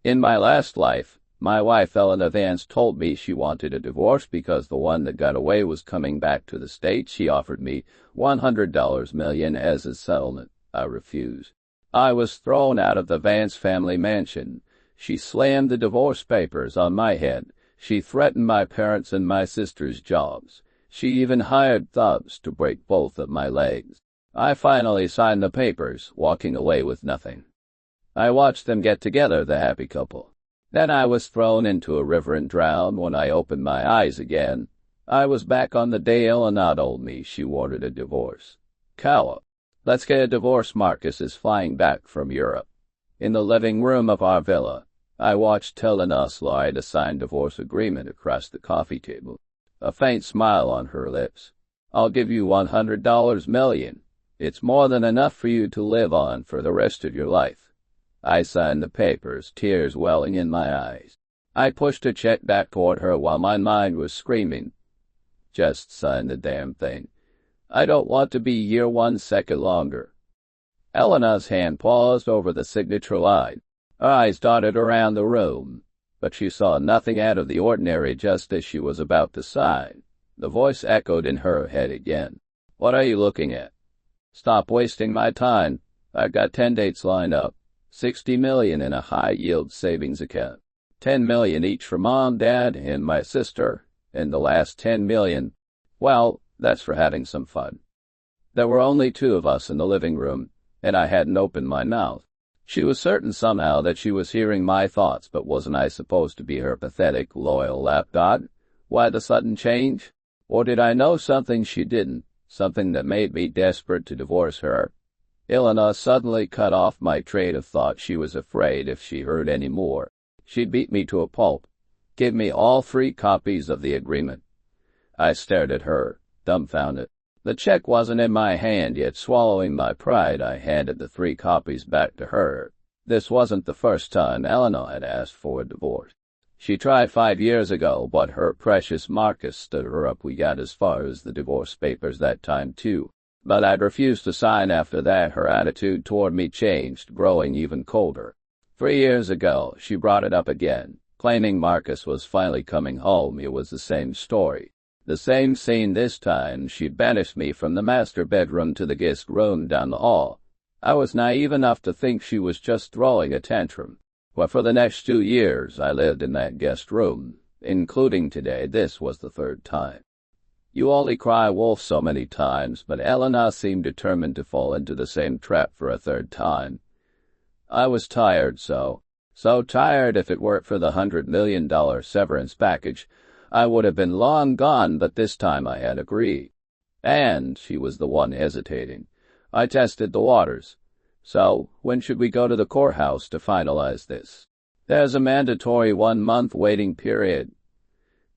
In my last life, my wife Eleanor Vance told me she wanted a divorce because the one that got away was coming back to the States. She offered me $100 million as a settlement. I refused. I was thrown out of the Vance family mansion. She slammed the divorce papers on my head. She threatened my parents and my sister's jobs. She even hired thugs to break both of my legs. I finally signed the papers, walking away with nothing. I watched them get together, the happy couple. Then I was thrown into a river and drowned. When I opened my eyes again, I was back on the day Eleanor told me she wanted a divorce. Coward. Let's get a divorce. Marcus is flying back from Europe. In the living room of our villa, I watched Eleanor slide a signed divorce agreement across the coffee table, a faint smile on her lips. I'll give you $100 million. It's more than enough for you to live on for the rest of your life. I signed the papers, tears welling in my eyes. I pushed a check back toward her while my mind was screaming, "Just sign the damn thing. I don't want to be here 1 second longer." Eleanor's hand paused over the signature line. Her eyes darted around the room, but she saw nothing out of the ordinary just as she was about to sign. The voice echoed in her head again. "What are you looking at? Stop wasting my time. I've got 10 dates lined up. 60 million in a high-yield savings account. 10 million each for Mom, Dad, and my sister, and the last 10 million, well, that's for having some fun." There were only 2 of us in the living room, and I hadn't opened my mouth. She was certain somehow that she was hearing my thoughts, but wasn't I supposed to be her pathetic, loyal lapdog? Why the sudden change? Or did I know something she didn't, something that made me desperate to divorce her? Eleanor suddenly cut off my train of thought. She was afraid if she heard any more, she'd beat me to a pulp. "Give me all 3 copies of the agreement." I stared at her, dumbfounded. The check wasn't in my hand, yet swallowing my pride, I handed the 3 copies back to her. This wasn't the first time Eleanor had asked for a divorce. She tried 5 years ago, but her precious Marcus stood her up. We got as far as the divorce papers that time, too. But I'd refused to sign after that. Her attitude toward me changed, growing even colder. 3 years ago, she brought it up again, claiming Marcus was finally coming home. It was the same story. The same scene this time. She banished me from the master bedroom to the guest room down the hall. I was naive enough to think she was just throwing a tantrum. But for the next 2 years, I lived in that guest room, including today. This was the 3rd time. You only cry wolf so many times, but Eleanor seemed determined to fall into the same trap for a 3rd time. I was tired, so tired. If it weren't for the $100 million severance package, I would have been long gone, but this time I had agreed. And she was the one hesitating. I tested the waters. "So, when should we go to the courthouse to finalize this?" "There's a mandatory 1-month waiting period."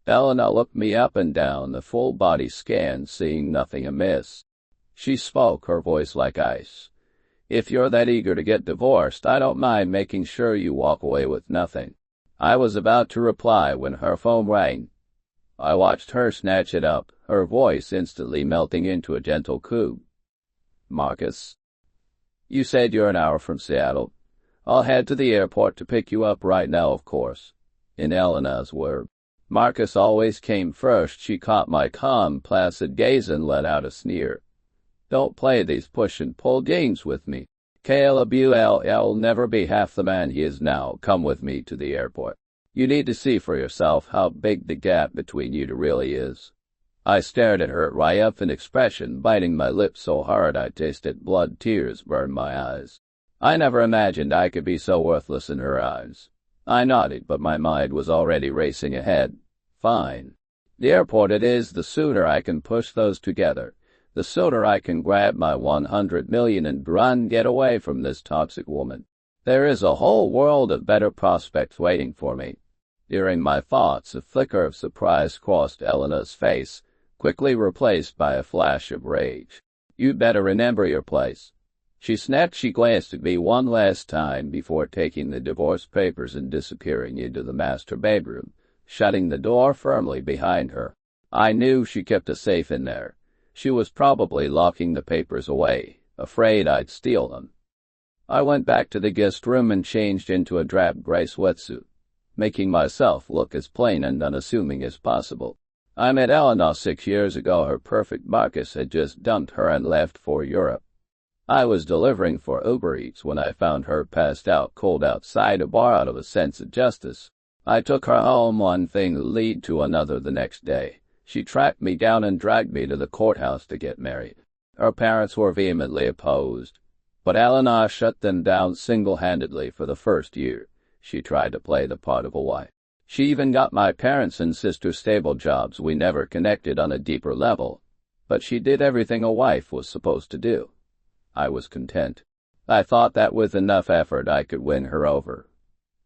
Eleanor looked me up and down, the full-body scan, seeing nothing amiss. She spoke, her voice like ice. "If you're that eager to get divorced, I don't mind making sure you walk away with nothing." I was about to reply when her phone rang. I watched her snatch it up, her voice instantly melting into a gentle coo. "Marcus, you said you're an hour from Seattle. I'll head to the airport to pick you up right now, of course." In Eleanor's words, Marcus always came first. She caught my calm, placid gaze and let out a sneer. "Don't play these push-and-pull games with me. Caleb will never be half the man he is now. Come with me to the airport. You need to see for yourself how big the gap between you two really is." I stared at her triumphant expression, biting my lips so hard I tasted blood. Tears burned my eyes. I never imagined I could be so worthless in her eyes. I nodded, but my mind was already racing ahead. "Fine. The airport it is. The sooner I can push those together, the sooner I can grab my $100 million and run, get away from this toxic woman. There is a whole world of better prospects waiting for me." During my thoughts, a flicker of surprise crossed Eleanor's face, quickly replaced by a flash of rage. "You'd better remember your place." She snapped. She glanced at me one last time before taking the divorce papers and disappearing into the master bedroom, shutting the door firmly behind her. I knew she kept a safe in there. She was probably locking the papers away, afraid I'd steal them. I went back to the guest room and changed into a drab gray sweatsuit, making myself look as plain and unassuming as possible. I met Eleanor 6 years ago. Her perfect Marcus had just dumped her and left for Europe. I was delivering for Uber Eats when I found her passed out cold outside a bar out of a sense of justice. I took her home. One thing led to another the next day. She tracked me down and dragged me to the courthouse to get married. Her parents were vehemently opposed, but Eleanor shut them down single-handedly for the first year. She tried to play the part of a wife. She even got my parents and sister stable jobs. We never connected on a deeper level, but she did everything a wife was supposed to do. I was content. I thought that with enough effort I could win her over,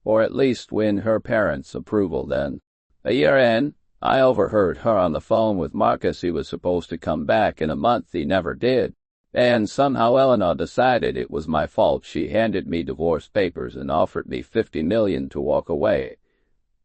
or at least win her parents' approval then. A year in, I overheard her on the phone with Marcus. He was supposed to come back in a month. He never did. And somehow Eleanor decided it was my fault. She handed me divorce papers and offered me $50 million to walk away.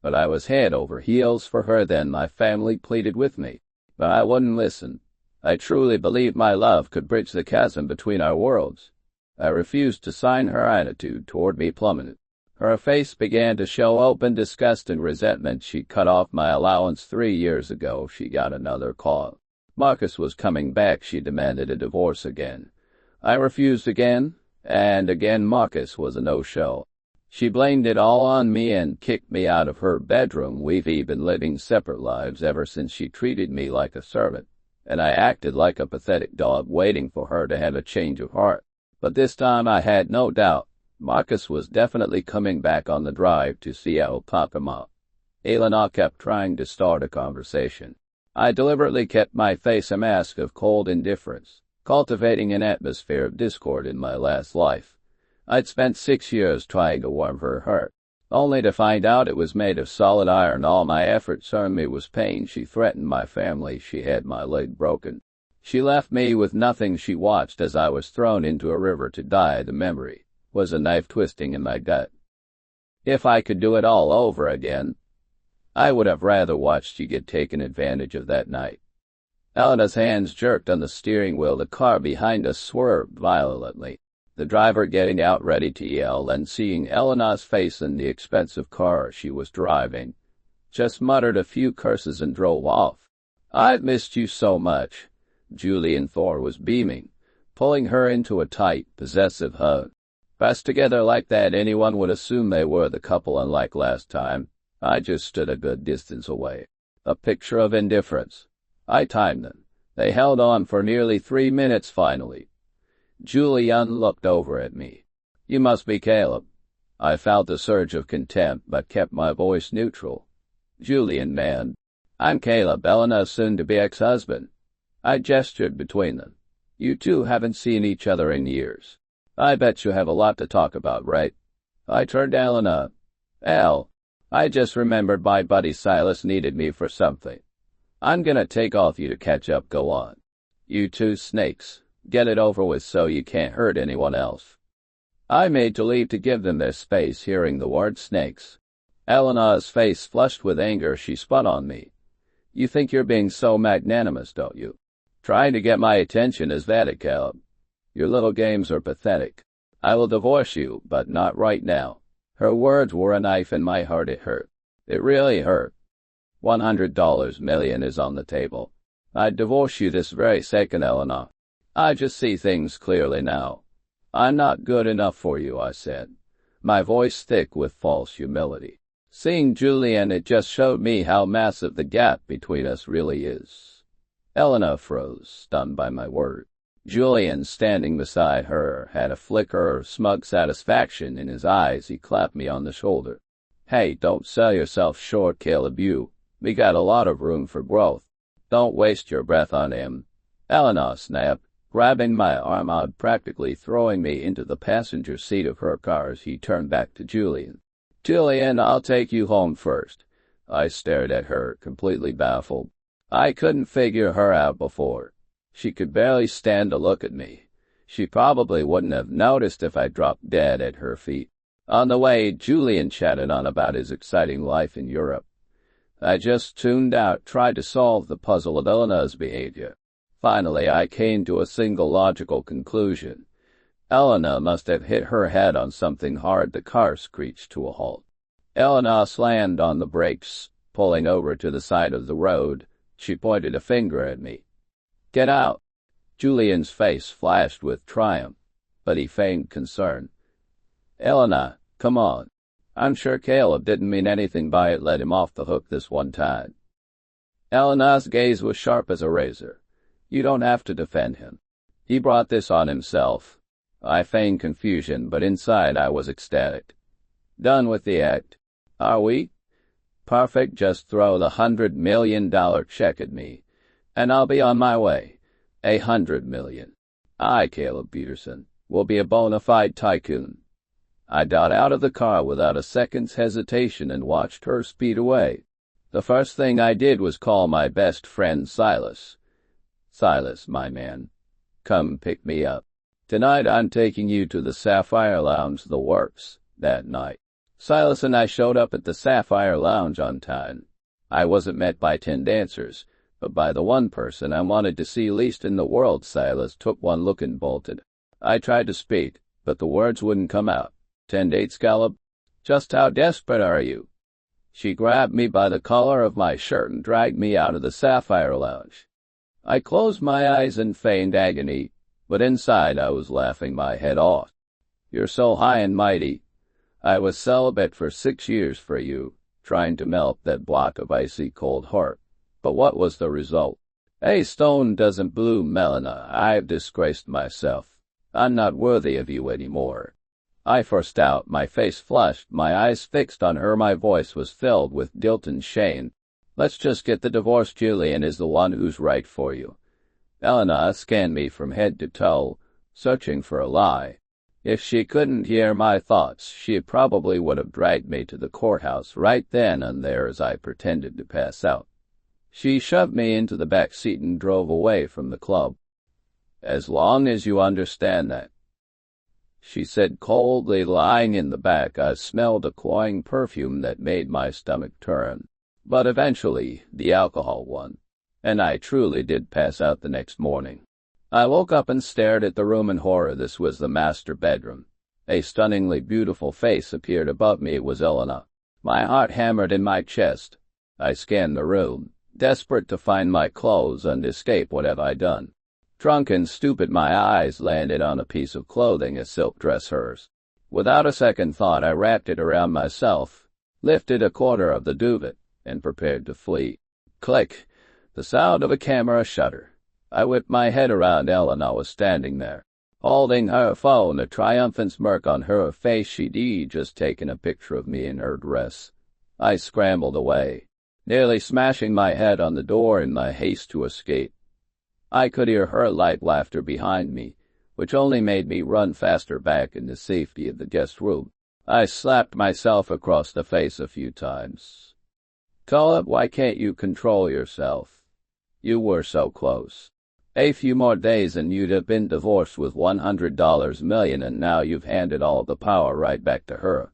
But I was head over heels for her then. My family pleaded with me, but I wouldn't listen. I truly believed my love could bridge the chasm between our worlds. I refused to sign. Her attitude toward me plummeted. Her face began to show open disgust and resentment. She cut off my allowance 3 years ago. She got another call. Marcus was coming back. She demanded a divorce again. I refused again, and again Marcus was a no-show. She blamed it all on me and kicked me out of her bedroom. We've been living separate lives ever since. She treated me like a servant, and I acted like a pathetic dog waiting for her to have a change of heart. But this time I had no doubt. Marcus was definitely coming back on the drive to Seattle. Pacama. Eleanor kept trying to start a conversation. I deliberately kept my face a mask of cold indifference, cultivating an atmosphere of discord in my last life. I'd spent 6 years trying to warm her heart, only to find out it was made of solid iron. All my efforts earned me was pain. She threatened my family. She had my leg broken. She left me with nothing. She watched as I was thrown into a river to die. The memory was a knife twisting in my gut. If I could do it all over again, I would have rather watched you get taken advantage of that night. Eleanor's hands jerked on the steering wheel. The car behind us swerved violently, the driver getting out ready to yell, and seeing Eleanor's face in the expensive car she was driving, just muttered a few curses and drove off. "I've missed you so much." Julian Thor was beaming, pulling her into a tight, possessive hug. Pressed together like that, anyone would assume they were the couple. Unlike last time, I just stood a good distance away, a picture of indifference. I timed them. They held on for nearly 3 minutes. Finally, Julian looked over at me. "You must be Caleb." I felt a surge of contempt, but kept my voice neutral. "Julian, man. I'm Caleb, Eleanor's soon-to-be ex-husband." I gestured between them. "You two haven't seen each other in years. I bet you have a lot to talk about, right?" I turned to Eleanor. "Al, I just remembered my buddy Silas needed me for something. I'm gonna take off you to catch up. Go on. You two snakes. Get it over with so you can't hurt anyone else." I made to leave to give them their space. Hearing the word snakes, Eleanor's face flushed with anger. She spun on me. "You think you're being so magnanimous, don't you? Trying to get my attention, is that it, Caleb? Your little games are pathetic. I will divorce you, but not right now." Her words were a knife in my heart. It hurt. It really hurt. $100 million is on the table. I'd divorce you this very second, Eleanor. I just see things clearly now. "I'm not good enough for you," I said, my voice thick with false humility. Seeing Julian, it just showed me how massive the gap between us really is. Eleanor froze, stunned by my word. Julian, standing beside her, had a flicker of smug satisfaction in his eyes. He clapped me on the shoulder. "Hey, don't sell yourself short, Caleb. We got a lot of room for growth. Don't waste your breath on him." Eleanor snapped, grabbing my arm out, practically throwing me into the passenger seat of her car as he turned back to Julian. "Julian, I'll take you home first." I stared at her, completely baffled. I couldn't figure her out before. She could barely stand to look at me. She probably wouldn't have noticed if I dropped dead at her feet. On the way, Julian chatted on about his exciting life in Europe. I just tuned out, tried to solve the puzzle of Eleanor's behavior. Finally, I came to a single logical conclusion. Elena must have hit her head on something hard. The car screeched to a halt. Elena slammed on the brakes, pulling over to the side of the road. She pointed a finger at me. "Get out." Julian's face flashed with triumph, but he feigned concern. "Elena, come on. I'm sure Caleb didn't mean anything by it. Let him off the hook this one time." Elena's gaze was sharp as a razor. "You don't have to defend him. He brought this on himself." I feigned confusion, but inside I was ecstatic. "Done with the act. Are we?" "Perfect. Just throw the $100 million check at me, and I'll be on my way. $100 million. I, Caleb Peterson, will be a bona fide tycoon." I got out of the car without a second's hesitation and watched her speed away. The first thing I did was call my best friend Silas. "Silas, my man, come pick me up. Tonight I'm taking you to the Sapphire Lounge, the works." That night, Silas and I showed up at the Sapphire Lounge on time. I wasn't met by 10 dancers, but by the one person I wanted to see least in the world. Silas took one look and bolted. I tried to speak, but the words wouldn't come out. 10 dates, Caleb? Just how desperate are you?" She grabbed me by the collar of my shirt and dragged me out of the Sapphire Lounge. I closed my eyes and feigned agony, but inside I was laughing my head off. "You're so high and mighty. I was celibate for 6 years for you, trying to melt that block of icy cold heart. But what was the result? A stone doesn't bloom, Elena. I've disgraced myself. I'm not worthy of you anymore." I forced out, my face flushed, my eyes fixed on her. My voice was filled with guilt and shame. "Let's just get the divorce. Julian is the one who's right for you." Elena scanned me from head to toe, searching for a lie. If she couldn't hear my thoughts, she probably would have dragged me to the courthouse right then and there as I pretended to pass out. She shoved me into the back seat and drove away from the club. "As long as you understand that," she said coldly. Lying in the back, I smelled a cloying perfume that made my stomach turn. But eventually, the alcohol won, and I truly did pass out the next morning. I woke up and stared at the room in horror. This was the master bedroom. A stunningly beautiful face appeared above me. It was Elena. My heart hammered in my chest. I scanned the room, desperate to find my clothes and escape. What have I done? Drunk and stupid, my eyes landed on a piece of clothing, a silk dress, hers. Without a second thought, I wrapped it around myself, lifted a corner of the duvet, and prepared to flee. Click! The sound of a camera shutter. I whipped my head around. Elena was standing there, holding her phone, a triumphant smirk on her face. She'd just taken a picture of me in her dress. I scrambled away, nearly smashing my head on the door in my haste to escape. I could hear her light laughter behind me, which only made me run faster back in the safety of the guest room. I slapped myself across the face a few times. "Caleb, why can't you control yourself? You were so close. A few more days and you'd have been divorced with $100 million, and now you've handed all the power right back to her."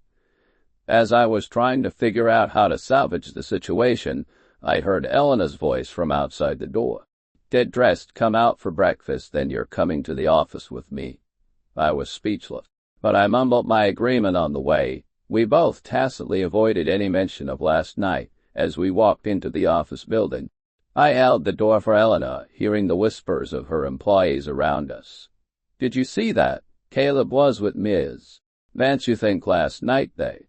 As I was trying to figure out how to salvage the situation, I heard Elena's voice from outside the door. "Get dressed, come out for breakfast, then you're coming to the office with me." I was speechless, but I mumbled my agreement on the way. We both tacitly avoided any mention of last night as we walked into the office building. I held the door for Elena, hearing the whispers of her employees around us. "Did you see that? Caleb was with Ms. Vance. You think last night they—"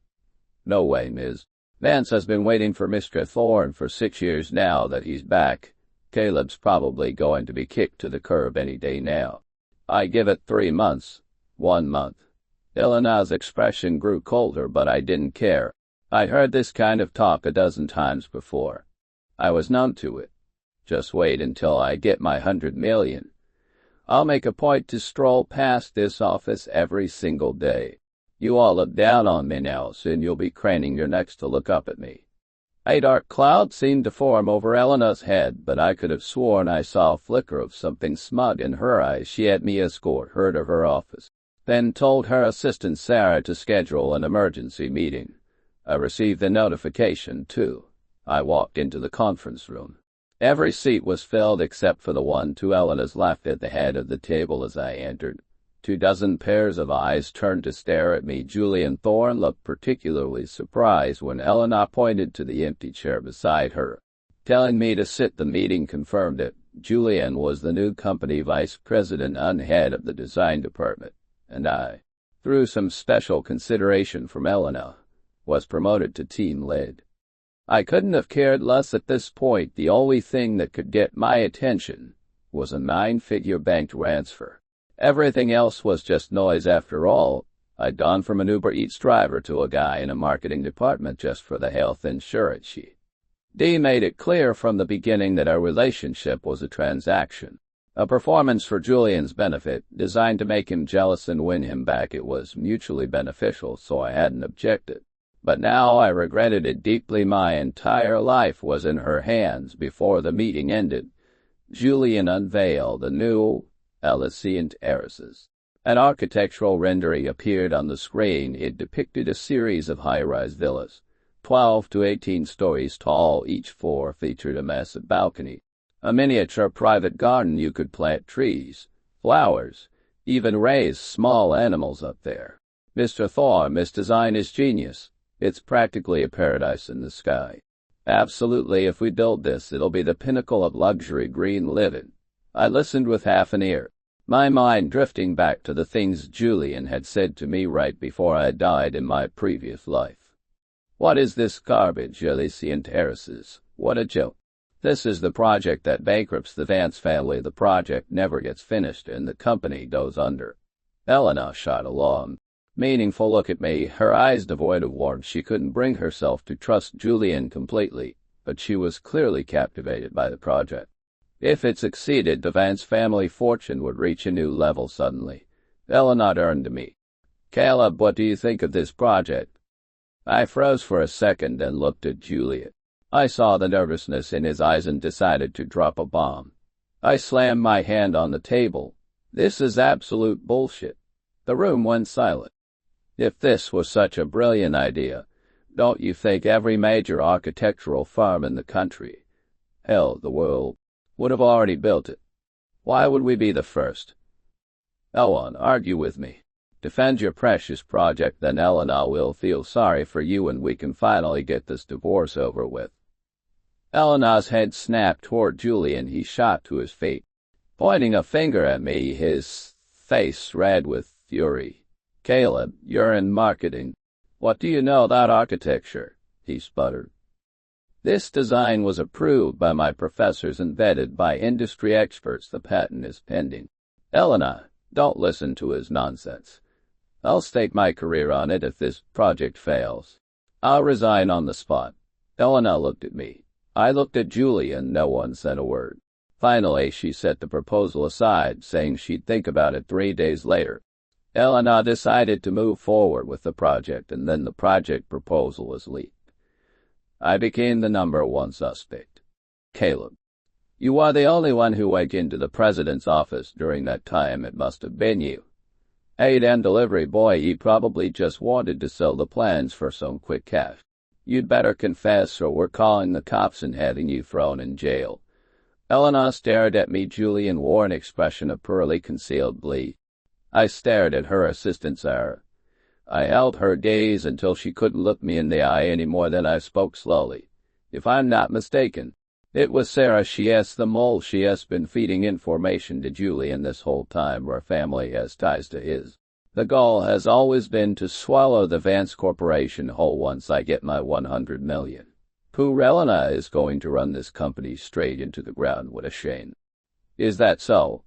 "No way, Ms. Vance has been waiting for Mr. Thorne for 6 years now that he's back. Caleb's probably going to be kicked to the curb any day now. I give it 3 months. 1 month. Elena's expression grew colder, but I didn't care. I'd heard this kind of talk a dozen times before. I was numb to it. Just wait until I get my $100 million. I'll make a point to stroll past this office every single day. You all look down on me now, soon you'll be craning your necks to look up at me." A dark cloud seemed to form over Elena's head, but I could have sworn I saw a flicker of something smug in her eyes. She had me escort her to her office, then told her assistant Sarah to schedule an emergency meeting. I received a notification, too. I walked into the conference room. Every seat was filled except for the one to Elena's left at the head of the table as I entered. 2 dozen pairs of eyes turned to stare at me. Julian Thorne looked particularly surprised when Elena pointed to the empty chair beside her, telling me to sit. The meeting confirmed it. Julian was the new company vice president and head of the design department, and I, through some special consideration from Elena, was promoted to team lead. I couldn't have cared less at this point. The only thing that could get my attention was a 9-figure bank transfer. Everything else was just noise after all. I'd gone from an Uber Eats driver to a guy in a marketing department just for the health insurance sheet. Dee made it clear from the beginning that our relationship was a transaction, a performance for Julian's benefit, designed to make him jealous and win him back. It was mutually beneficial, so I hadn't objected. But now I regretted it deeply. My entire life was in her hands. Before the meeting ended, Julian unveiled the new Elysian Terraces. An architectural rendering appeared on the screen. It depicted a series of high-rise villas, 12 to 18 stories tall. Each floor featured a massive balcony, a miniature private garden. You could plant trees, flowers, even raise small animals up there. Mr. Thorne, this design is genius. It's practically a paradise in the sky. Absolutely, if we build this, it'll be the pinnacle of luxury green living. I listened with half an ear, my mind drifting back to the things Julian had said to me right before I died in my previous life. What is this garbage, Elysian Terraces? What a joke. This is the project that bankrupts the Vance family. The project never gets finished and the company goes under. Elena shot a long, meaningful look at me, her eyes devoid of warmth. She couldn't bring herself to trust Julian completely, but she was clearly captivated by the project. If it succeeded, the Vance family fortune would reach a new level suddenly. Elena turned to me. Caleb, what do you think of this project? I froze for a second and looked at Julian. I saw the nervousness in his eyes and decided to drop a bomb. I slammed my hand on the table. This is absolute bullshit. The room went silent. If this was such a brilliant idea, don't you think every major architectural firm in the country, hell, the world, would have already built it? Why would we be the first? Elon, argue with me. Defend your precious project, then Elena will feel sorry for you and we can finally get this divorce over with. Elena's head snapped toward Julian. He shot to his feet, pointing a finger at me, his face red with fury. Caleb, you're in marketing. What do you know about architecture? He sputtered. This design was approved by my professors and vetted by industry experts. The patent is pending. Elena, don't listen to his nonsense. I'll stake my career on it if this project fails. I'll resign on the spot. Elena looked at me. I looked at Julian. No one said a word. Finally, she set the proposal aside, saying she'd think about it 3 days later. Elena decided to move forward with the project, and then the project proposal was leaked. I became the #1 suspect. Caleb, you are the only one who went into the president's office during that time. It must have been you. Aid and delivery boy, he probably just wanted to sell the plans for some quick cash. You'd better confess or we're calling the cops and having you thrown in jail. Elena stared at me. Julian wore an expression of poorly concealed glee. I stared at her assistant, Sarah. I held her gaze until she couldn't look me in the eye any more. Then I spoke slowly. If I'm not mistaken, it was Sarah. She has the mole. She has been feeding information to Julian this whole time. Her family has ties to his. The goal has always been to swallow the Vance Corporation whole once I get my $100 million. Poor Elena is going to run this company straight into the ground. What a shame. Is that so?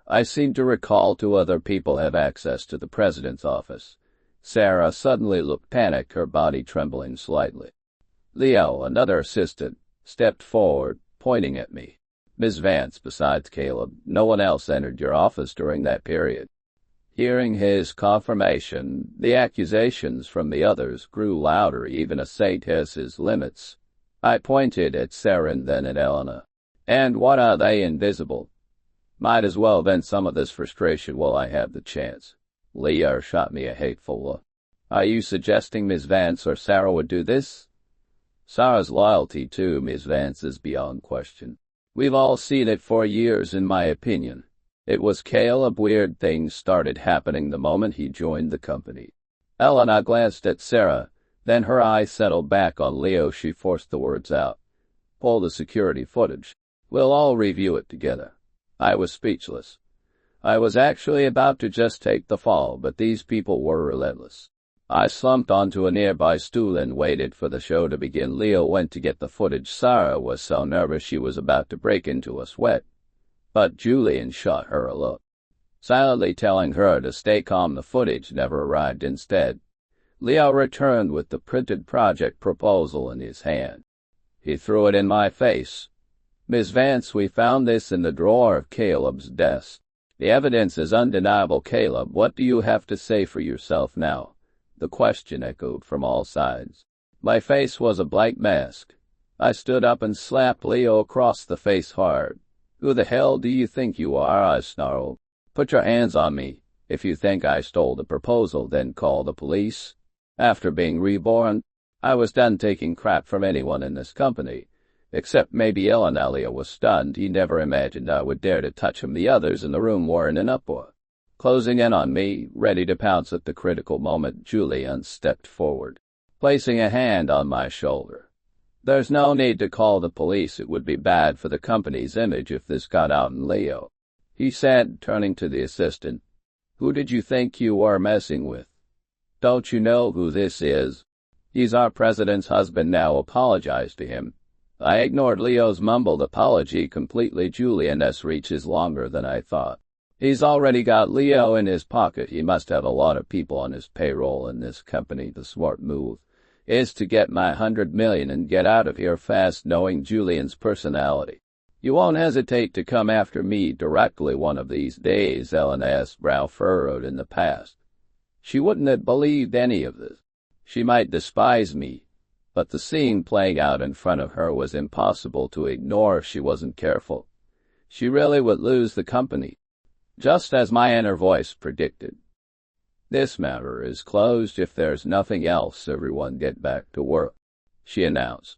I seem to recall 2 other people have access to the president's office. Sarah suddenly looked panicked, her body trembling slightly. Leo, another assistant, stepped forward, pointing at me. Miss Vance, besides Caleb, no one else entered your office during that period. Hearing his confirmation, the accusations from the others grew louder, even assayed his limits. I pointed at Sarah and then at Elena. And what are they, invisible? Might as well vent some of this frustration while I have the chance. Leo shot me a hateful look. Are you suggesting Miss Vance or Sarah would do this? Sarah's loyalty to Miss Vance is beyond question. We've all seen it for years, in my opinion. It was Caleb. Weird things started happening the moment he joined the company. Elena glanced at Sarah, then her eyes settled back on Leo. She forced the words out. "Pull the security footage. We'll all review it together." I was speechless. I was actually about to just take the fall, but these people were relentless. I slumped onto a nearby stool and waited for the show to begin. Leo went to get the footage. Sarah was so nervous she was about to break into a sweat. But Julian shot her a look, silently telling her to stay calm. The footage never arrived. Instead, Leo returned with the printed project proposal in his hand. He threw it in my face. "Miss Vance, we found this in the drawer of Caleb's desk. The evidence is undeniable. Caleb, what do you have to say for yourself now?" The question echoed from all sides. My face was a blank mask. I stood up and slapped Leo across the face hard. "Who the hell do you think you are?" I snarled. "Put your hands on me. If you think I stole the proposal, then call the police." After being reborn, I was done taking crap from anyone in this company, except maybe Elena. Leo was stunned. He never imagined I would dare to touch him. The others in the room were in an uproar, closing in on me, ready to pounce at the critical moment. Julian stepped forward, placing a hand on my shoulder. "There's no need to call the police. It would be bad for the company's image if this got out." And Leo, he said, turning to the assistant, "Who did you think you were messing with? Don't you know who this is? He's our president's husband now. Apologize to him." I ignored Leo's mumbled apology completely. Julian's reach is longer than I thought. He's already got Leo in his pocket. He must have a lot of people on his payroll in this company. The smart move is to get my $100 million and get out of here fast. Knowing Julian's personality, you won't hesitate to come after me directly one of these days. Elena's brow furrowed. In the past, she wouldn't have believed any of this. She might despise me, but the scene playing out in front of her was impossible to ignore if she wasn't careful. She really would lose the company, just as my inner voice predicted. "This matter is closed. If there's nothing else, everyone get back to work," she announced.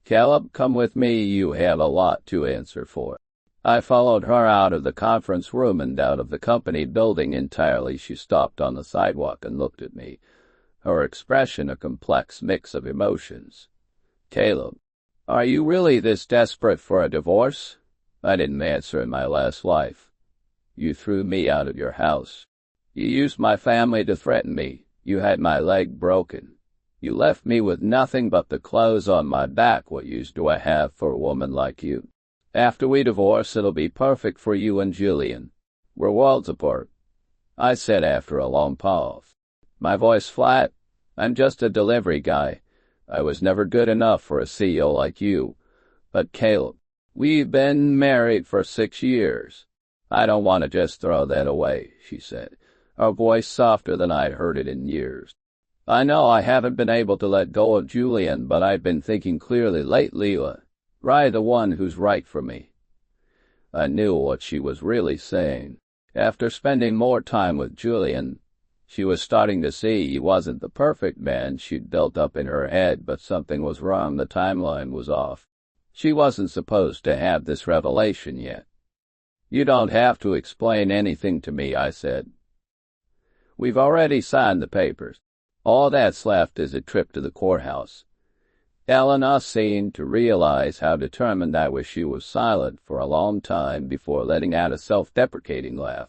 "Caleb, come with me. You have a lot to answer for." I followed her out of the conference room and out of the company building entirely. She stopped on the sidewalk and looked at me, her expression a complex mix of emotions. "Caleb, are you really this desperate for a divorce?" I didn't answer. In my last life, you threw me out of your house. You used my family to threaten me. You had my leg broken. You left me with nothing but the clothes on my back. What use do I have for a woman like you? After we divorce, it'll be perfect for you and Julian. We're worlds apart," I said after a long pause, my voice flat. "I'm just a delivery guy. I was never good enough for a CEO like you." "But Caleb, we've been married for 6 years. I don't want to just throw that away," she said, her voice softer than I'd heard it in years. "I know I haven't been able to let go of Julian, but I've been thinking clearly lately. Rye, the one who's right for me." I knew what she was really saying. After spending more time with Julian, she was starting to see he wasn't the perfect man she'd built up in her head, but something was wrong. The timeline was off. She wasn't supposed to have this revelation yet. "You don't have to explain anything to me," I said. "We've already signed the papers. All that's left is a trip to the courthouse." Elena seemed to realize how determined I was. She was silent for a long time before letting out a self-deprecating laugh.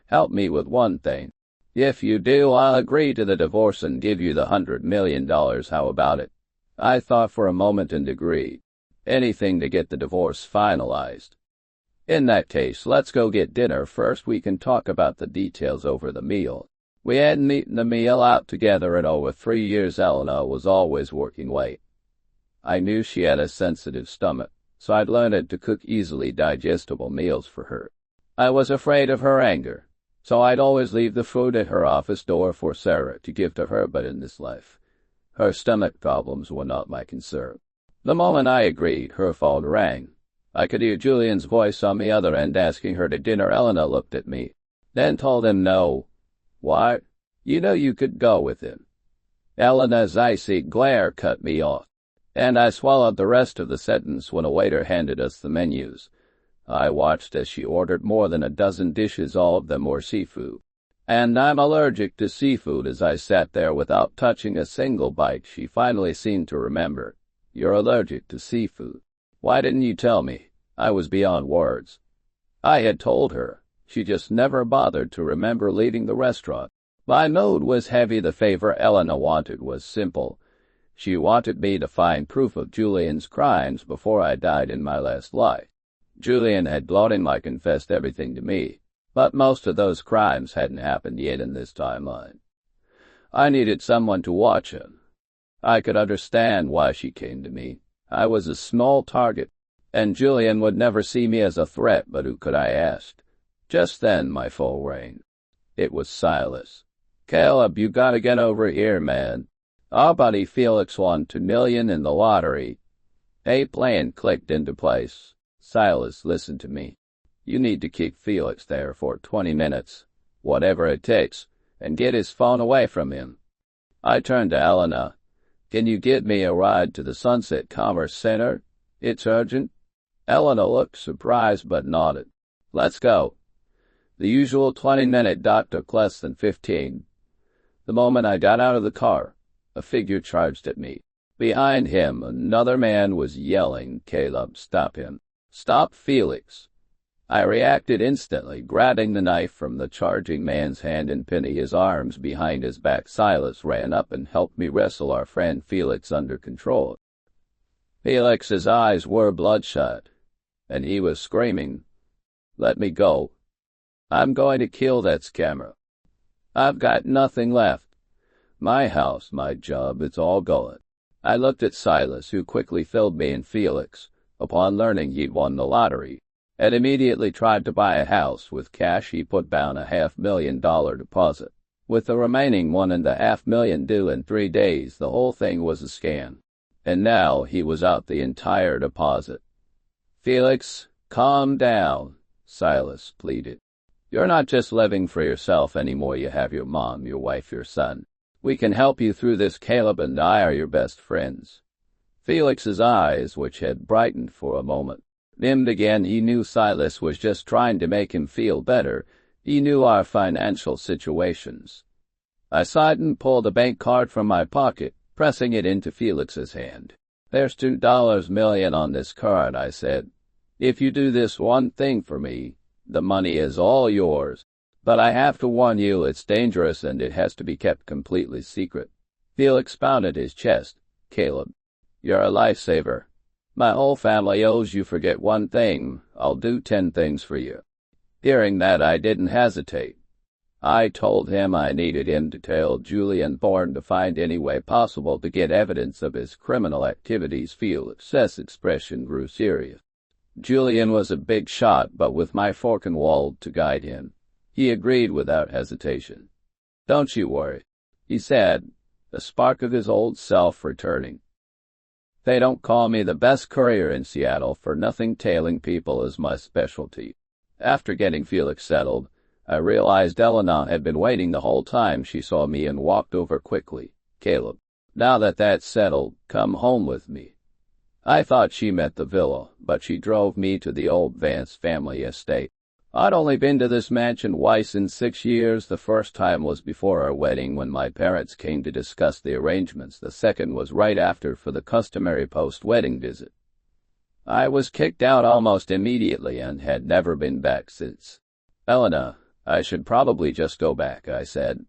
"Help me with one thing. If you do, I'll agree to the divorce and give you the $100 million. How about it?" I thought for a moment and agreed. Anything to get the divorce finalized. "In that case, let's go get dinner first. We can talk about the details over the meal." We hadn't eaten a meal out together in over 3 years. Elena was always working late. I knew she had a sensitive stomach, so I'd learned to cook easily digestible meals for her. I was afraid of her anger, so I'd always leave the food at her office door for Sarah to give to her. But in this life, her stomach problems were not my concern. The moment I agreed, her phone rang. I could hear Julian's voice on the other end asking her to dinner. Elena looked at me, then told him no. "What? You know you could go with him." Elena's icy glare cut me off, and I swallowed the rest of the sentence when a waiter handed us the menus. I watched as she ordered more than a dozen dishes, all of them were seafood. And I'm allergic to seafood. As I sat there without touching a single bite, she finally seemed to remember. You're allergic to seafood. Why didn't you tell me? I was beyond words. I had told her. She just never bothered to remember leaving the restaurant. My mood was heavy. The favor Elena wanted was simple. She wanted me to find proof of Julian's crimes before I died in my last life. Julian had blown him. I confessed everything to me, but most of those crimes hadn't happened yet in this timeline. I needed someone to watch him. I could understand why she came to me. I was a small target, and Julian would never see me as a threat, but who could I ask? Just then my phone rang. It was Silas. "Caleb, you gotta get over here, man. Our buddy Felix won $2 million in the lottery." A plan clicked into place. "Silas, listen to me. You need to keep Felix there for 20 minutes, whatever it takes, and get his phone away from him." I turned to Elena. "Can you get me a ride to the Sunset Commerce Center? It's urgent." Elena looked surprised but nodded. "Let's go." The usual 20-minute dock took less than 15. The moment I got out of the car, a figure charged at me. Behind him, another man was yelling, "Caleb, stop him. Stop Felix." I reacted instantly, grabbing the knife from the charging man's hand and pinning his arms behind his back. Silas ran up and helped me wrestle our friend Felix under control. Felix's eyes were bloodshot, and he was screaming, "Let me go. I'm going to kill that scammer. I've got nothing left. My house, my job, it's all gone." I looked at Silas, who quickly filled me and Felix, upon learning he'd won the lottery, and immediately tried to buy a house with cash. He put down a $500,000 deposit, with the remaining $1.5 million due in 3 days. The whole thing was a scam, and now he was out the entire deposit. "Felix, calm down," Silas pleaded. "You're not just living for yourself anymore. You have your mom, your wife, your son. We can help you through this. Caleb and I are your best friends." Felix's eyes, which had brightened for a moment, dimmed again. He knew Silas was just trying to make him feel better. He knew our financial situations. I sighed and pulled a bank card from my pocket, pressing it into Felix's hand. "There's $2 million on this card," I said. "If you do this one thing for me, the money is all yours. But I have to warn you, it's dangerous and it has to be kept completely secret." Felix pounded his chest. "Caleb, you're a lifesaver. My whole family owes you. Forget one thing, I'll do 10 things for you." Hearing that, I didn't hesitate. I told him I needed him to tell Julian Bourne to find any way possible to get evidence of his criminal activities. Felix's expression grew serious. Julian was a big shot, but with my fork and wall to guide him, he agreed without hesitation. "Don't you worry," he said, the spark of his old self returning. "They don't call me the best courier in Seattle for nothing. Tailing people is my specialty." After getting Felix settled, I realized Elena had been waiting the whole time. She saw me and walked over quickly. "Caleb, now that that's settled, come home with me." I thought she meant the villa, but she drove me to the old Vance family estate. I'd only been to this mansion twice in 6 years. The first time was before our wedding, when my parents came to discuss the arrangements. The second was right after, for the customary post-wedding visit. I was kicked out almost immediately and had never been back since. "Elena, I should probably just go back," I said.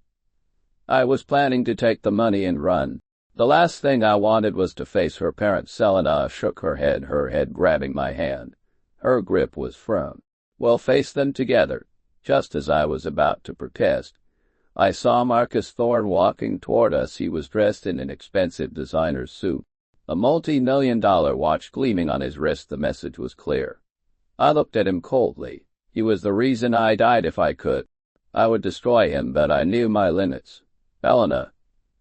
I was planning to take the money and run. The last thing I wanted was to face her parents. Elena shook her head grabbing my hand. Her grip was firm. "We'll face them together." Just as I was about to protest, I saw Marcus Thorne walking toward us. He was dressed in an expensive designer's suit, a multi-million-dollar watch gleaming on his wrist. The message was clear. I looked at him coldly. He was the reason I died. If I could, I would destroy him, but I knew my limits. "Elena,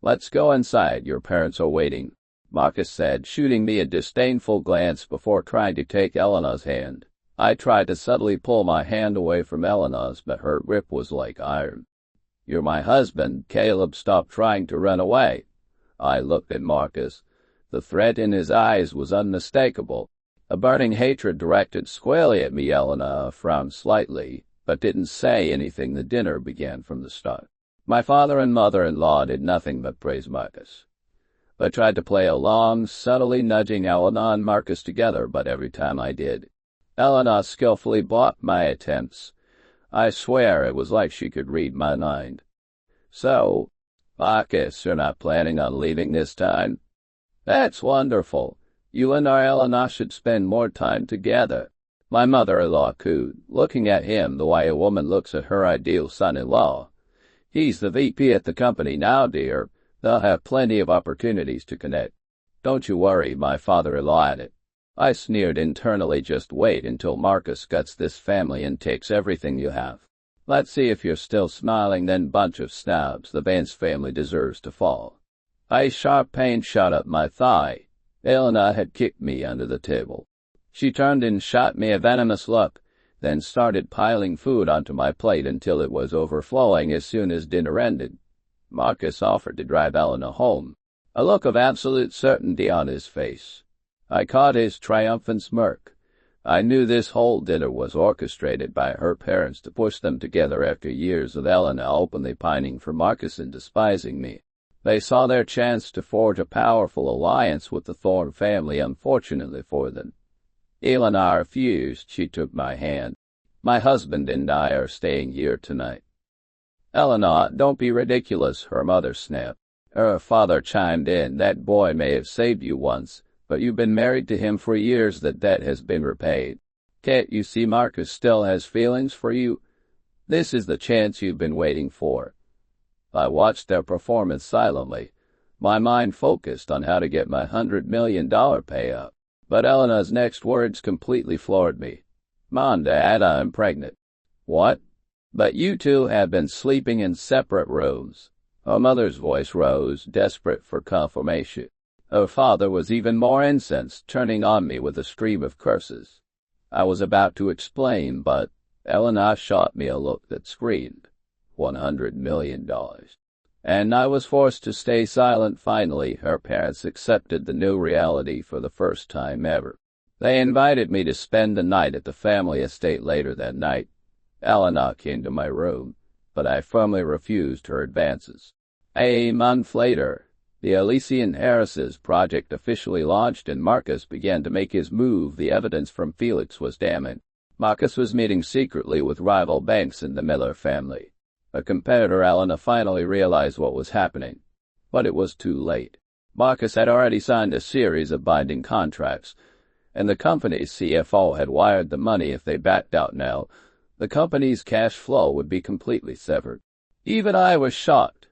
let's go inside. Your parents are waiting," Marcus said, shooting me a disdainful glance before trying to take Elena's hand. I tried to subtly pull my hand away from Elena's, but her grip was like iron. "You're my husband, Caleb. Stop trying to run away." I looked at Marcus. The threat in his eyes was unmistakable. A burning hatred directed squarely at me. Elena frowned slightly, but didn't say anything. The dinner began from the start. My father and mother-in-law did nothing but praise Marcus. I tried to play along, subtly nudging Elena and Marcus together, but every time I did, Elena skillfully blocked my attempts. I swear it was like she could read my mind. "So, Marcus, you're not planning on leaving this time?" "That's wonderful. You and our Elena should spend more time together," my mother-in-law cooed, looking at him the way a woman looks at her ideal son-in-law. "He's the VP at the company now, dear. They'll have plenty of opportunities to connect." "Don't you worry," my father-in-law added. I sneered internally. Just wait until Marcus guts this family and takes everything you have. Let's see if you're still smiling, then bunch of snobs. The Vance family deserves to fall. A sharp pain shot up my thigh. Elena had kicked me under the table. She turned and shot me a venomous look, then started piling food onto my plate until it was overflowing. As soon as dinner ended, Marcus offered to drive Elena home, a look of absolute certainty on his face. I caught his triumphant smirk. I knew this whole dinner was orchestrated by her parents to push them together after years of Elena openly pining for Marcus and despising me. They saw their chance to forge a powerful alliance with the Thorne family. Unfortunately for them, Elena refused. She took my hand. "My husband and I are staying here tonight." "Elena, don't be ridiculous," her mother snapped. Her father chimed in. "That boy may have saved you once, but you've been married to him for years. That debt has been repaid. Can't you see Marcus still has feelings for you? This is the chance you've been waiting for." I watched their performance silently, my mind focused on how to get my $100 million payout. But Elena's next words completely floored me. "Mom, Dad, I'm pregnant." "What?" "But you two have been sleeping in separate rooms." Her mother's voice rose, desperate for confirmation. Her father was even more incensed, turning on me with a stream of curses. I was about to explain, but Elena shot me a look that screamed, $100 million. And I was forced to stay silent. Finally, her parents accepted the new reality for the first time ever. They invited me to spend the night at the family estate. Later that night, Elena came to my room, but I firmly refused her advances. A month later, the Elysian Heiresses project officially launched, and Marcus began to make his move. The evidence from Felix was damning. Marcus was meeting secretly with rival banks in the Miller family. A competitor. Elena finally realized what was happening, but it was too late. Marcus had already signed a series of binding contracts, and the company's CFO had wired the money. If they backed out now, the company's cash flow would be completely severed. Even I was shocked.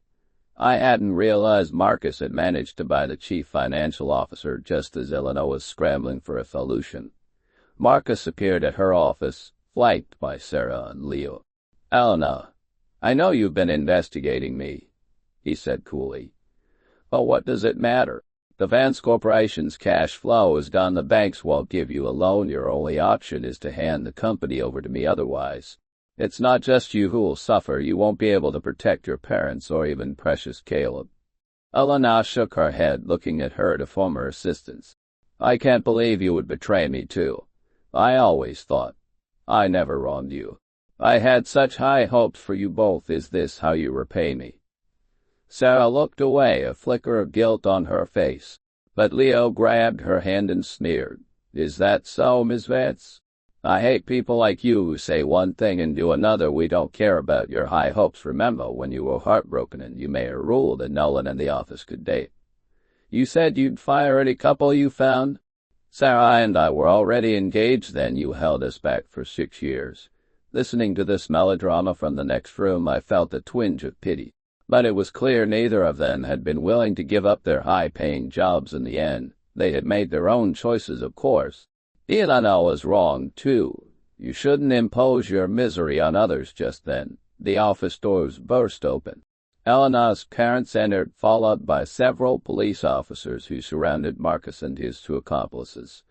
I hadn't realized Marcus had managed to buy the chief financial officer just as Elena was scrambling for a solution. Marcus appeared at her office, flanked by Sarah and Leo. "Elena, I know you've been investigating me," he said coolly. "But what does it matter? The Vance Corporation's cash flow is done. The banks won't give you a loan. Your only option is to hand the company over to me. Otherwise, it's not just you who will suffer. You won't be able to protect your parents or even precious Caleb." Elena shook her head, looking at her to former assistants. "I can't believe you would betray me, too. I always thought I never wronged you. I had such high hopes for you both. Is this how you repay me?" Sarah looked away, a flicker of guilt on her face, but Leo grabbed her hand and sneered. "Is that so, Miss Vance? I hate people like you who say one thing and do another. We don't care about your high hopes. Remember when you were heartbroken and you made a rule that no one in the office could date? You said you'd fire any couple you found. Sarah and I were already engaged then. You held us back for 6 years. Listening to this melodrama from the next room, I felt a twinge of pity. But it was clear neither of them had been willing to give up their high-paying jobs in the end. They had made their own choices, of course. Elena was wrong, too. You shouldn't impose your misery on others just then. The office doors burst open. Elena's parents entered, followed by several police officers who surrounded Marcus and his 2 accomplices.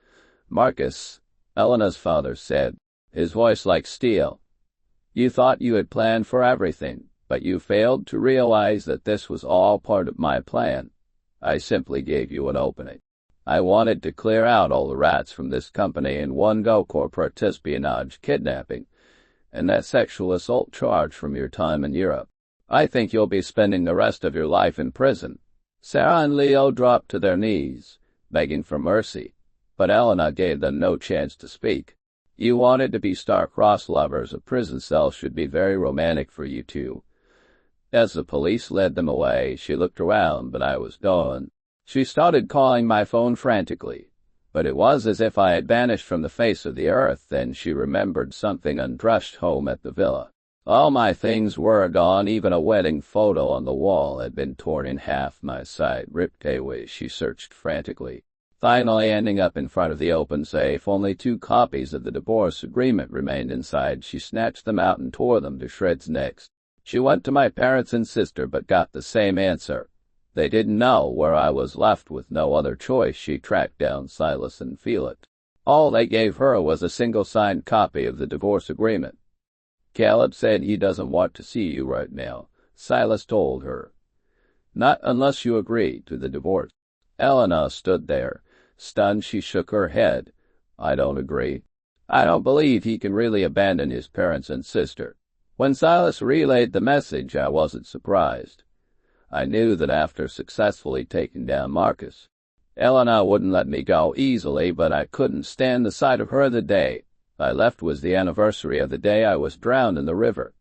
"Marcus," Elena's father said, his voice like steel, "you thought you had planned for everything, but you failed to realize that this was all part of my plan. I simply gave you an opening." I wanted to clear out all the rats from this company in one go: corporate espionage, kidnapping, and that sexual assault charge from your time in Europe. I think you'll be spending the rest of your life in prison." Sarah and Leo dropped to their knees, begging for mercy, but Elena gave them no chance to speak. "You wanted to be star-crossed lovers. A prison cell should be very romantic for you two." As the police led them away, she looked around, but I was gone. She started calling my phone frantically, but it was as if I had vanished from the face of the earth. Then she remembered something and rushed home at the villa. All my things were gone. Even a wedding photo on the wall had been torn in half, my side ripped away. She searched frantically, finally ending up in front of the open safe. Only 2 copies of the divorce agreement remained inside. She snatched them out and tore them to shreds next. She went to my parents and sister, but got the same answer. They didn't know. Where I was left with no other choice, she tracked down Silas and Felix. All they gave her was a single signed copy of the divorce agreement. "Caleb said he doesn't want to see you right now," Silas told her. "Not unless you agree to the divorce." Elena stood there, stunned. She shook her head. "I don't agree. I don't believe he can really abandon his parents and sister." When Silas relayed the message, I wasn't surprised. I knew that after successfully taking down Marcus, Elena wouldn't let me go easily, but I couldn't stand the sight of her. The day I left was the anniversary of the day I was drowned in the river.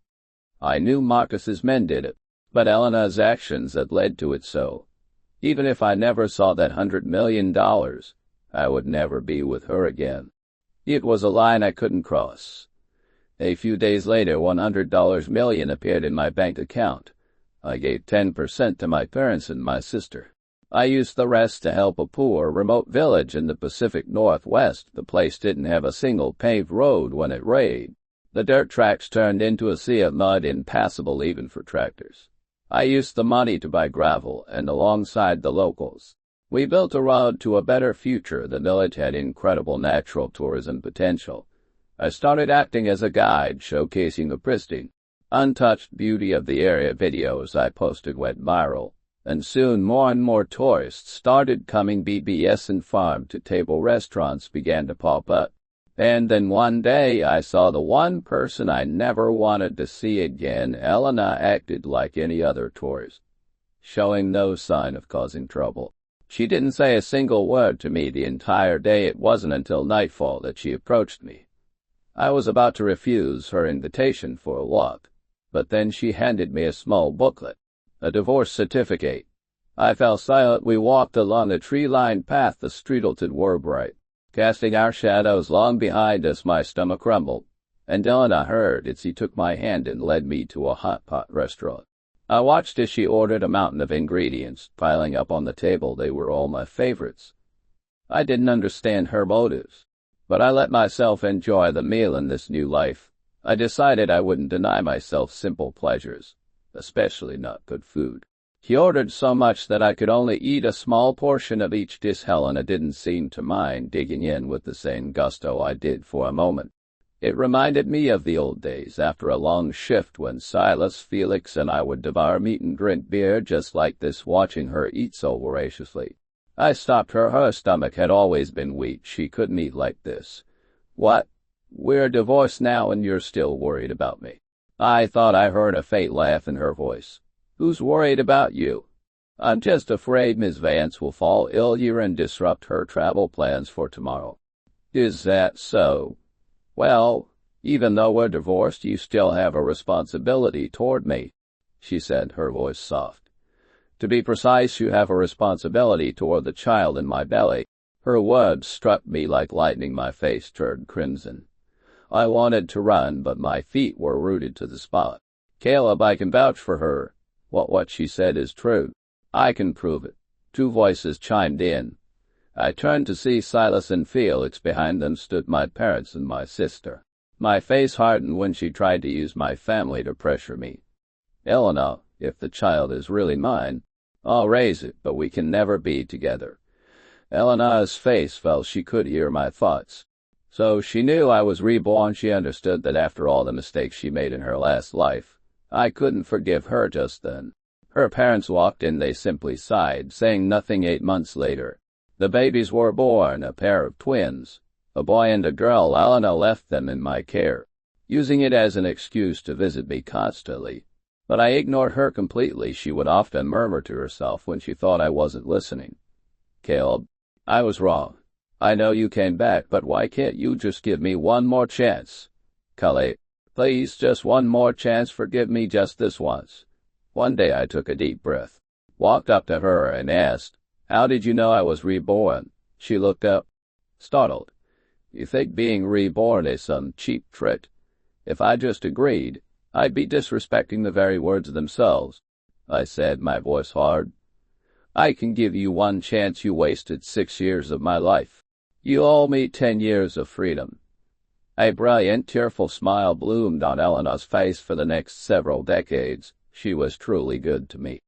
I knew Marcus's men did it, but Elena's actions had led to it. So, even if I never saw that $100 million, I would never be with her again. It was a line I couldn't cross. A few days later, $100 million appeared in my bank account. I gave 10% to my parents and my sister. I used the rest to help a poor, remote village in the Pacific Northwest. The place didn't have a single paved road when it rained. The dirt tracks turned into a sea of mud, impassable even for tractors. I used the money to buy gravel, and alongside the locals, we built a road to a better future. The village had incredible natural tourism potential. I started acting as a guide, showcasing the pristine, untouched beauty of the area. Videos I posted went viral, and soon more and more tourists started coming. BBS and farm-to-table restaurants began to pop up. And then one day I saw the one person I never wanted to see again. Elena acted like any other tourist, showing no sign of causing trouble. She didn't say a single word to me the entire day. It wasn't until nightfall that she approached me. I was about to refuse her invitation for a walk, but then she handed me a small booklet, a divorce certificate. I fell silent. We walked along the tree-lined path. The streetlights were bright, casting our shadows long behind us. My stomach rumbled, and Elena heard it. She took my hand and led me to a hot pot restaurant. I watched as she ordered a mountain of ingredients piling up on the table. They were all my favorites. I didn't understand her motives, but I let myself enjoy the meal. In this new life, I decided I wouldn't deny myself simple pleasures, especially not good food. He ordered so much that I could only eat a small portion of each dish. Helena didn't seem to mind digging in with the same gusto I did for a moment. It reminded me of the old days after a long shift when Silas, Felix, and I would devour meat and drink beer just like this, watching her eat so voraciously. I stopped her. Her stomach had always been weak. She couldn't eat like this. "What? We're divorced now and you're still worried about me?" I thought I heard a faint laugh in her voice. "Who's worried about you?" "I'm just afraid Miss Vance will fall ill here and disrupt her travel plans for tomorrow." "Is that so?" "Well, even though we're divorced, you still have a responsibility toward me," she said, her voice soft. "To be precise, you have a responsibility toward the child in my belly." Her words struck me like lightning. My face turned crimson. I wanted to run, but my feet were rooted to the spot. "Caleb, I can vouch for her. What she said is true. I can prove it." 2 voices chimed in. I turned to see Silas and Felix. Behind them stood my parents and my sister. My face hardened when she tried to use my family to pressure me. "Elena, if the child is really mine, I'll raise it, but we can never be together." Elena's face fell. She could hear my thoughts. So she knew I was reborn. She understood that after all the mistakes she made in her last life, I couldn't forgive her just then. Her parents walked in. They simply sighed, saying nothing. 8 months later, The babies were born, a pair of twins, a boy and a girl. Elena left them in my care, using it as an excuse to visit me constantly. But I ignored her completely. She would often murmur to herself when she thought I wasn't listening. "Caleb, I was wrong. I know you came back, but why can't you just give me one more chance? Cully, please, just one more chance. Forgive me just this once." One day I took a deep breath, walked up to her, and asked, "How did you know I was reborn?" She looked up, startled. "You think being reborn is some cheap trick? If I just agreed, I'd be disrespecting the very words themselves," I said, my voice hard. "I can give you one chance. You wasted 6 years of my life. You owe me 10 years of freedom." A brilliant, tearful smile bloomed on Elena's face. For the next several decades, she was truly good to me.